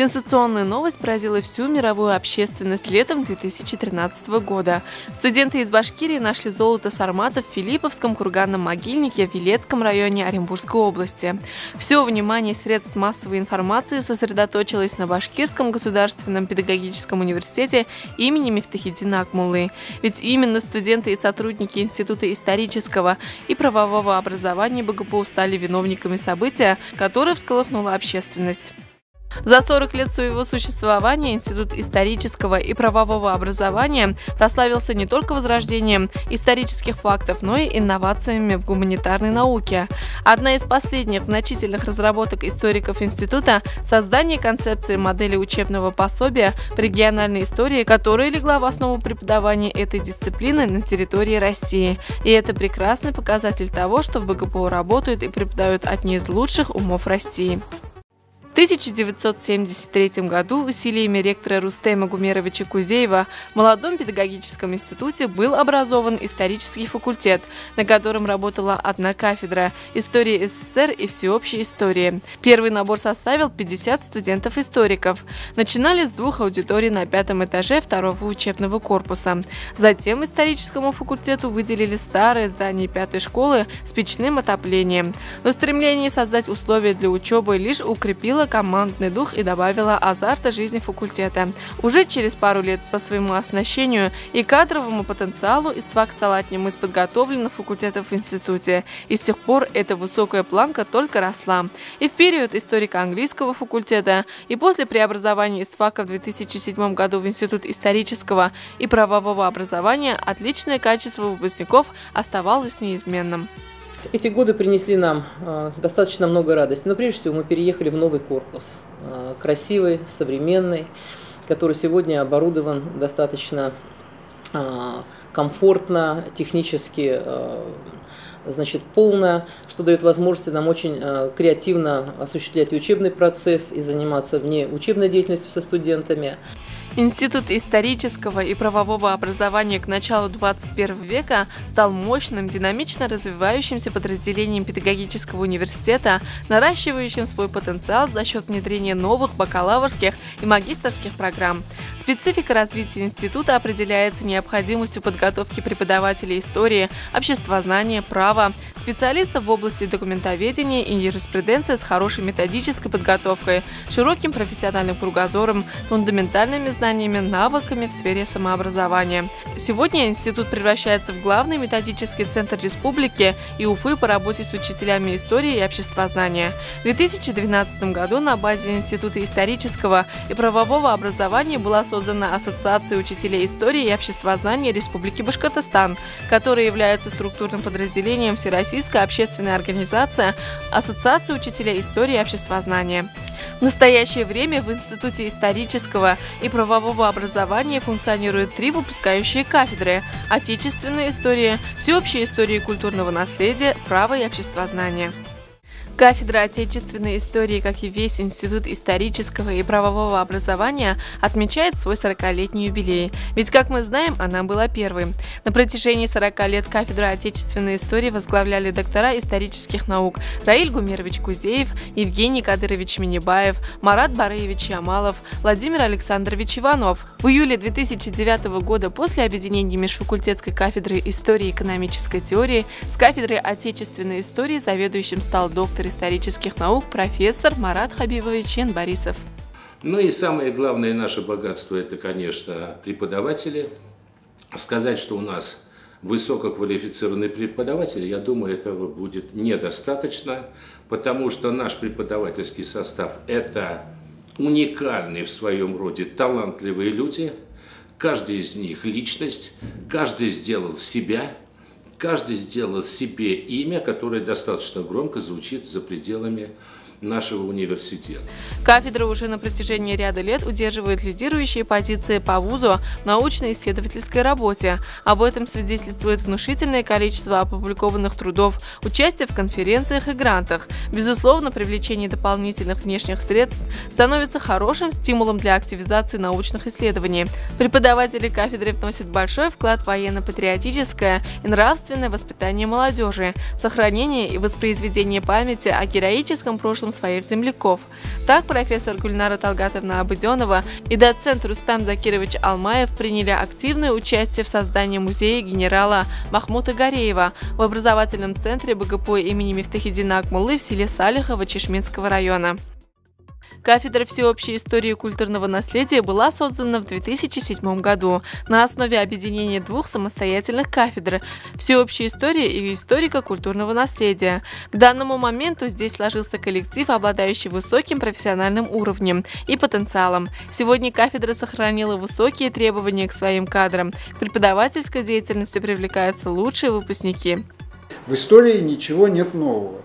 Сенсационная новость поразила всю мировую общественность летом 2013 года. Студенты из Башкирии нашли золото сарматов в Филипповском курганном могильнике в Елецком районе Оренбургской области. Все внимание средств массовой информации сосредоточилось на Башкирском государственном педагогическом университете имени Мифтахиддина Акмуллы. Ведь именно студенты и сотрудники Института исторического и правового образования БГПУ стали виновниками события, которое всколыхнуло общественность. За 40 лет своего существования Институт исторического и правового образования прославился не только возрождением исторических фактов, но и инновациями в гуманитарной науке. Одна из последних значительных разработок историков института – создание концепции модели учебного пособия по региональной истории, которая легла в основу преподавания этой дисциплины на территории России. И это прекрасный показатель того, что в БГПУ работают и преподают одни из лучших умов России. В 1973 году усилиями ректора Рустема Гумеровича Кузеева в молодом педагогическом институте был образован исторический факультет, на котором работала одна кафедра – история СССР и всеобщей истории. Первый набор составил 50 студентов-историков. Начинали с 2 аудиторий на 5-м этаже 2-го учебного корпуса. Затем историческому факультету выделили старое здание 5-й школы с печным отоплением. Но стремление создать условия для учебы лишь укрепило командный дух и добавила азарта жизни факультета. Уже через пару лет по своему оснащению и кадровому потенциалу ИСТФАК стал одним из подготовленных факультетов в институте. И с тех пор эта высокая планка только росла. И в период историко-английского факультета, и после преобразования ИСТФАКа в 2007 году в Институт исторического и правового образования отличное качество выпускников оставалось неизменным. Эти годы принесли нам достаточно много радости, но прежде всего мы переехали в новый корпус, красивый, современный, который сегодня оборудован достаточно комфортно, технически полно, что дает возможность нам очень креативно осуществлять учебный процесс и заниматься внеучебной деятельностью со студентами. Институт исторического и правового образования к началу 21 века стал мощным, динамично развивающимся подразделением педагогического университета, наращивающим свой потенциал за счет внедрения новых бакалаврских и магистерских программ. Специфика развития института определяется необходимостью подготовки преподавателей истории, обществознания, права, специалистов в области документоведения и юриспруденции с хорошей методической подготовкой, широким профессиональным кругозором, фундаментальными знаниями, навыками в сфере самообразования. Сегодня институт превращается в главный методический центр республики и Уфы по работе с учителями истории и обществознания. В 2012 году на базе Института исторического и правового образования была создана Ассоциация учителей истории и обществознания Республики Башкортостан, которая является структурным подразделением Всероссийской общественной организации Ассоциации учителей истории и обществознания. В настоящее время в Институте исторического и правового образования функционируют 3 выпускающие кафедры – отечественная история, всеобщая история и культурного наследия, право и обществознание. Кафедра отечественной истории, как и весь Институт исторического и правового образования, отмечает свой 40-летний юбилей. Ведь, как мы знаем, она была первой. На протяжении 40 лет кафедру отечественной истории возглавляли доктора исторических наук Раиль Гумерович Кузеев, Евгений Кадырович Минибаев, Марат Барыевич Ямалов, Владимир Александрович Иванов. В июле 2009 года после объединения межфакультетской кафедры истории и экономической теории с кафедрой отечественной истории заведующим стал доктор исторических наук профессор Марат Хабибович Борисов. Ну и самое главное наше богатство – это, конечно, преподаватели. Сказать, что у нас высококвалифицированные преподаватели, я думаю, этого будет недостаточно, потому что наш преподавательский состав – это уникальные в своем роде талантливые люди. Каждый из них – личность, каждый сделал себя. Каждый сделал себе имя, которое достаточно громко звучит за пределами нашего университета. Кафедра уже на протяжении ряда лет удерживает лидирующие позиции по вузу в научно-исследовательской работе. Об этом свидетельствует внушительное количество опубликованных трудов, участие в конференциях и грантах. Безусловно, привлечение дополнительных внешних средств становится хорошим стимулом для активизации научных исследований. Преподаватели кафедры вносят большой вклад в военно-патриотическое и нравственное воспитание молодежи, сохранение и воспроизведение памяти о героическом прошлом творчеством своих земляков. Так профессор Гульнара Талгатовна Абыденова и доцент Рустам Закирович Алмаев приняли активное участие в создании музея генерала Махмута Гареева в образовательном центре БГПУ имени Мифтахиддина Акмуллы в селе Салихово Чешминского района. Кафедра всеобщей истории и культурного наследия была создана в 2007 году на основе объединения двух самостоятельных кафедр – всеобщей истории и историко-культурного наследия. К данному моменту здесь сложился коллектив, обладающий высоким профессиональным уровнем и потенциалом. Сегодня кафедра сохранила высокие требования к своим кадрам. К преподавательской деятельности привлекаются лучшие выпускники. В истории ничего нет нового.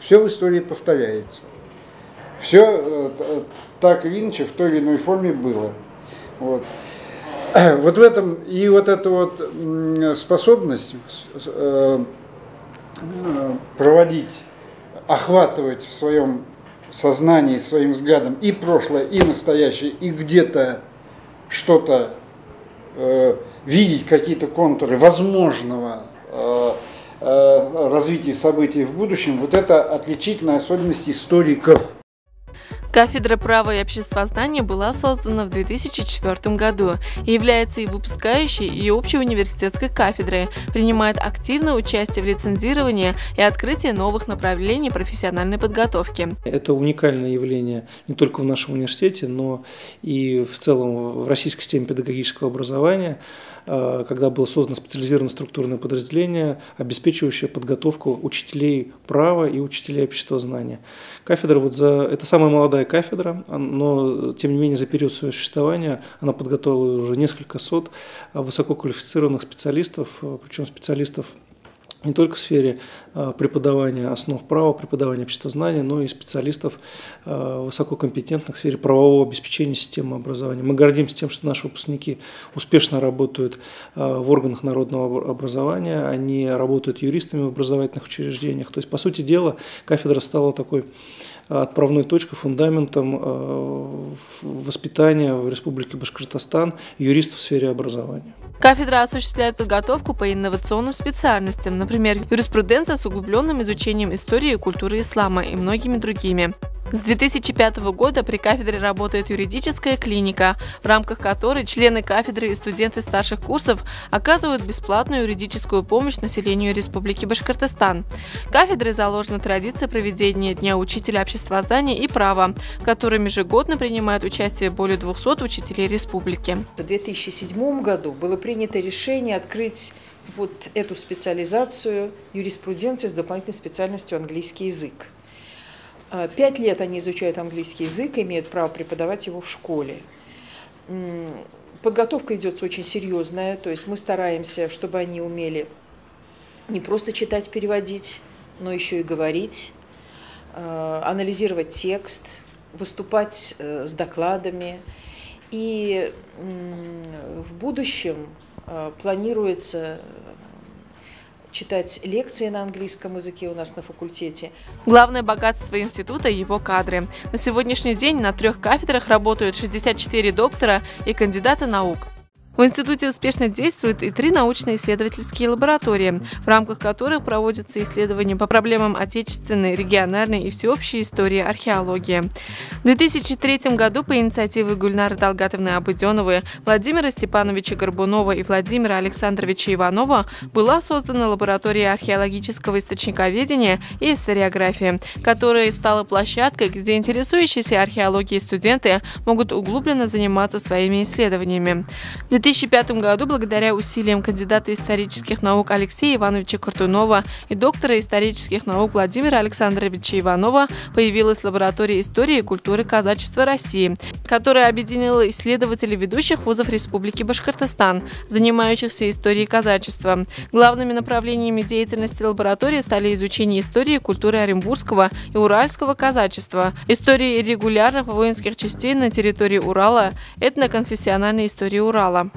Все в истории повторяется. Все так или иначе в той или иной форме было. Вот в этом и вот эта вот способность проводить, охватывать в своем сознании, своим взглядом и прошлое, и настоящее, и где-то что-то видеть, какие-то контуры возможного развития событий в будущем, вот это отличительная особенность историков. Кафедра права и обществознания была создана в 2004 году и является и выпускающей, и общеуниверситетской кафедрой, принимает активное участие в лицензировании и открытии новых направлений профессиональной подготовки. Это уникальное явление не только в нашем университете, но и в целом в российской системе педагогического образования, когда было создано специализированное структурное подразделение, обеспечивающее подготовку учителей права и учителей обществознания. Кафедра это самая молодая кафедра, но тем не менее за период своего существования она подготовила уже несколько сот высококвалифицированных специалистов, причем специалистов не только в сфере преподавания основ права, преподавания обществознания, но и специалистов высококомпетентных в сфере правового обеспечения системы образования. Мы гордимся тем, что наши выпускники успешно работают в органах народного образования, они работают юристами в образовательных учреждениях. То есть, по сути дела, кафедра стала такой отправной точкой, фундаментом воспитания в Республике Башкортостан юристов в сфере образования. Кафедра осуществляет подготовку по инновационным специальностям, например, юриспруденция с углубленным изучением истории и культуры ислама и многими другими. С 2005 года при кафедре работает юридическая клиника, в рамках которой члены кафедры и студенты старших курсов оказывают бесплатную юридическую помощь населению Республики Башкортостан. Кафедрой заложена традиция проведения Дня учителя обществознания и права, в котором ежегодно принимают участие более 200 учителей республики. В 2007 году было принято решение открыть вот эту специализацию юриспруденции с дополнительной специальностью английский язык. 5 лет они изучают английский язык и имеют право преподавать его в школе. Подготовка идет очень серьезная, то есть мы стараемся, чтобы они умели не просто читать, переводить, но еще и говорить, анализировать текст, выступать с докладами. И в будущем планируется читать лекции на английском языке у нас на факультете. Главное богатство института – его кадры. На сегодняшний день на 3 кафедрах работают 64 доктора и кандидата наук. В институте успешно действуют и 3 научно-исследовательские лаборатории, в рамках которых проводятся исследования по проблемам отечественной, региональной и всеобщей истории археологии. В 2003 году по инициативе Гульнары Талгатовны Абыденовой, Владимира Степановича Горбунова и Владимира Александровича Иванова была создана лаборатория археологического источниковедения и историографии, которая стала площадкой, где интересующиеся археологией студенты могут углубленно заниматься своими исследованиями. В 2005 году, благодаря усилиям кандидата исторических наук Алексея Ивановича Картунова и доктора исторических наук Владимира Александровича Иванова, появилась лаборатория истории и культуры казачества России, которая объединила исследователей ведущих вузов Республики Башкортостан, занимающихся историей казачества. Главными направлениями деятельности лаборатории стали изучение истории и культуры оренбургского и уральского казачества, истории регулярных воинских частей на территории Урала, этноконфессиональной истории Урала.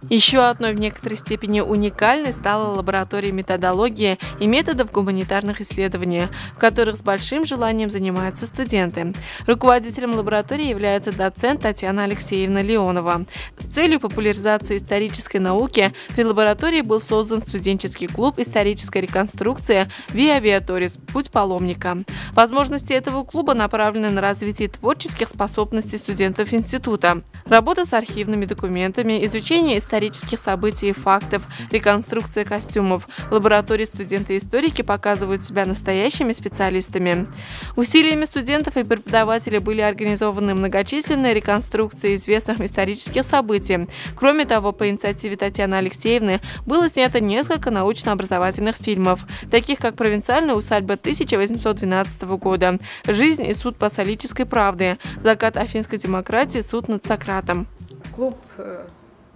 Еще одной в некоторой степени уникальной стала лаборатория методологии и методов гуманитарных исследований, в которых с большим желанием занимаются студенты. Руководителем лаборатории является доцент Татьяна Алексеевна Леонова. С целью популяризации исторической науки при лаборатории был создан студенческий клуб «Историческая реконструкция Via Viatoris. Путь паломника». Возможности этого клуба направлены на развитие творческих способностей студентов института, работа с архивными документами, изучение исторических событий и фактов, реконструкция костюмов. В лаборатории студенты-историки показывают себя настоящими специалистами. Усилиями студентов и преподавателей были организованы многочисленные реконструкции известных исторических событий. Кроме того, по инициативе Татьяны Алексеевны было снято несколько научно-образовательных фильмов, таких как «Провинциальная усадьба 1812 года», «Жизнь и суд пассалической правды», «Закат афинской демократии. Суд над Сократом». Клуб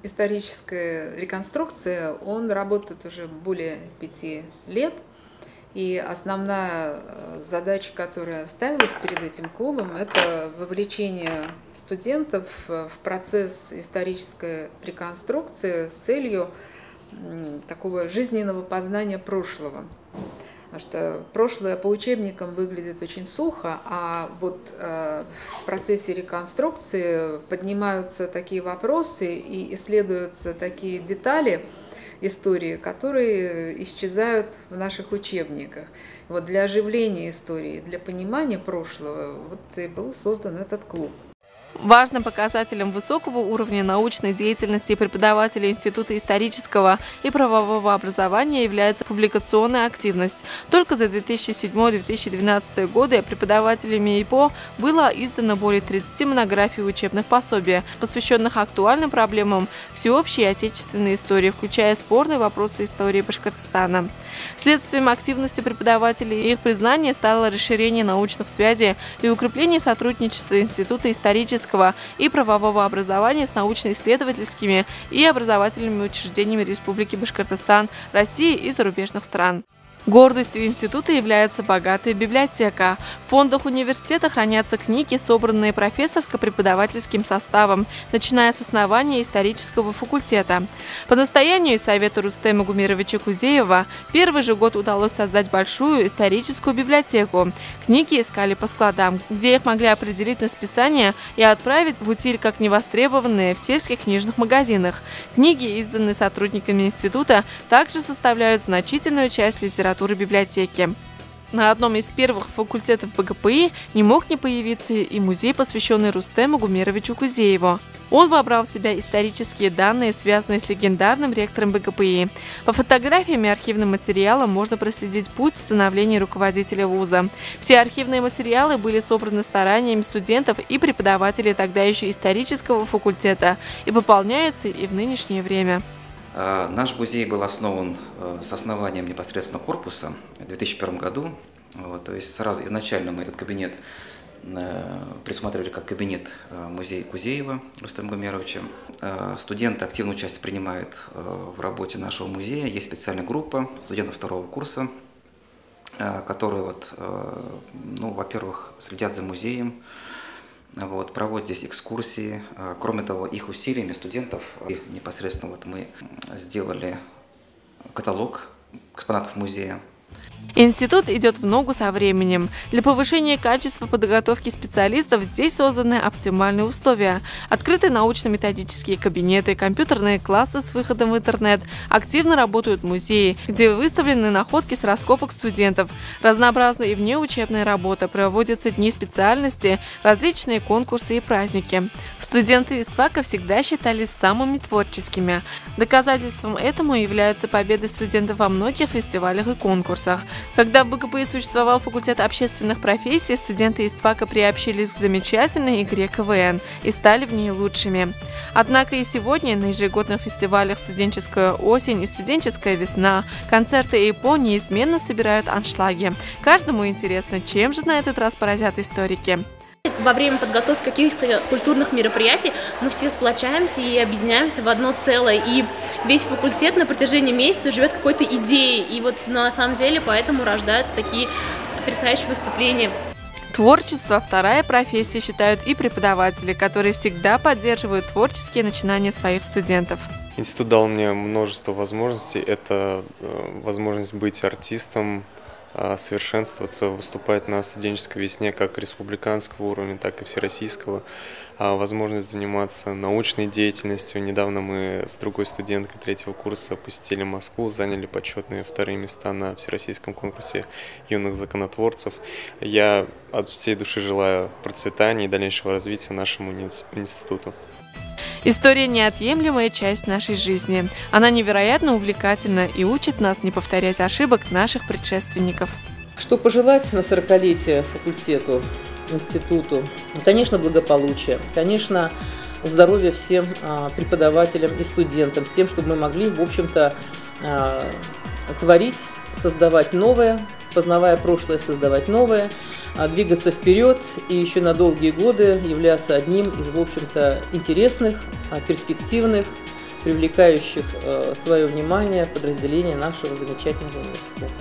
«Историческая реконструкция», он работает уже более 5 лет. И основная задача, которая ставилась перед этим клубом, это вовлечение студентов в процесс исторической реконструкции с целью такого жизненного познания прошлого. Потому что прошлое по учебникам выглядит очень сухо, а вот в процессе реконструкции поднимаются такие вопросы и исследуются такие детали истории, которые исчезают в наших учебниках. Вот для оживления истории, для понимания прошлого вот и был создан этот клуб. Важным показателем высокого уровня научной деятельности преподавателей Института исторического и правового образования является публикационная активность. Только за 2007-2012 годы преподавателями ИПО было издано более 30 монографий и учебных пособий, посвященных актуальным проблемам всеобщей и отечественной истории, включая спорные вопросы истории Башкортостана. Следствием активности преподавателей и их признания стало расширение научных связей и укрепление сотрудничества Института исторического и правового образования с научно-исследовательскими и образовательными учреждениями Республики Башкортостан, России и зарубежных стран. Гордостью института является богатая библиотека. В фондах университета хранятся книги, собранные профессорско-преподавательским составом, начиная с основания исторического факультета. По настоянию и совету Рустема Гумеровича Кузеева первый же год удалось создать большую историческую библиотеку. Книги искали по складам, где их могли определить на списание и отправить в утиль как невостребованные в сельских книжных магазинах. Книги, изданные сотрудниками института, также составляют значительную часть литературы библиотеки. На одном из первых факультетов БГПИ не мог не появиться и музей, посвященный Рустему Гумеровичу Кузееву. Он вобрал в себя исторические данные, связанные с легендарным ректором БГПИ. По фотографиям и архивным материалам можно проследить путь становления руководителя вуза. Все архивные материалы были собраны стараниями студентов и преподавателей тогда еще исторического факультета и пополняются и в нынешнее время. Наш музей был основан с основанием непосредственно корпуса в 2001 году. То есть сразу изначально мы этот кабинет предусматривали как кабинет музея Кузеева Рустема Гумеровича. Студенты активную участие принимают в работе нашего музея. Есть специальная группа студентов второго курса, которые, во-первых, следят за музеем, проводят здесь экскурсии. Кроме того, их усилиями студентов непосредственно мы сделали каталог экспонатов музея. Институт идет в ногу со временем. Для повышения качества подготовки специалистов здесь созданы оптимальные условия. Открыты научно-методические кабинеты, компьютерные классы с выходом в интернет. Активно работают музеи, где выставлены находки с раскопок студентов. Разнообразная и внеучебная работа, проводятся дни специальности, различные конкурсы и праздники. Студенты ИСТФАКа всегда считались самыми творческими. Доказательством этому являются победы студентов во многих фестивалях и конкурсах. Когда в БГПИ существовал факультет общественных профессий, студенты ИСТФАКа приобщились к замечательной игре КВН и стали в ней лучшими. Однако и сегодня на ежегодных фестивалях «Студенческая осень» и «Студенческая весна» концерты ИПО неизменно собирают аншлаги. Каждому интересно, чем же на этот раз поразят историки. Во время подготовки каких-то культурных мероприятий мы все сплочаемся и объединяемся в одно целое. И весь факультет на протяжении месяца живет какой-то идеей. И вот на самом деле поэтому рождаются такие потрясающие выступления. Творчество – вторая профессия, считают и преподаватели, которые всегда поддерживают творческие начинания своих студентов. Институт дал мне множество возможностей. Это возможность быть артистом, совершенствоваться, выступать на студенческой весне как республиканского уровня, так и всероссийского. Возможность заниматься научной деятельностью. Недавно мы с другой студенткой 3-го курса посетили Москву, заняли почетные 2-е места на всероссийском конкурсе юных законотворцев. Я от всей души желаю процветания и дальнейшего развития нашему институту. История – неотъемлемая часть нашей жизни. Она невероятно увлекательна и учит нас не повторять ошибок наших предшественников. Что пожелать на 40-летие факультету, институту? Конечно, благополучие, конечно, здоровья всем преподавателям и студентам, с тем, чтобы мы могли, в общем-то, творить, создавать новое, познавая прошлое, создавать новое, двигаться вперед и еще на долгие годы являться одним из, в общем-то, интересных, перспективных, привлекающих свое внимание подразделений нашего замечательного университета.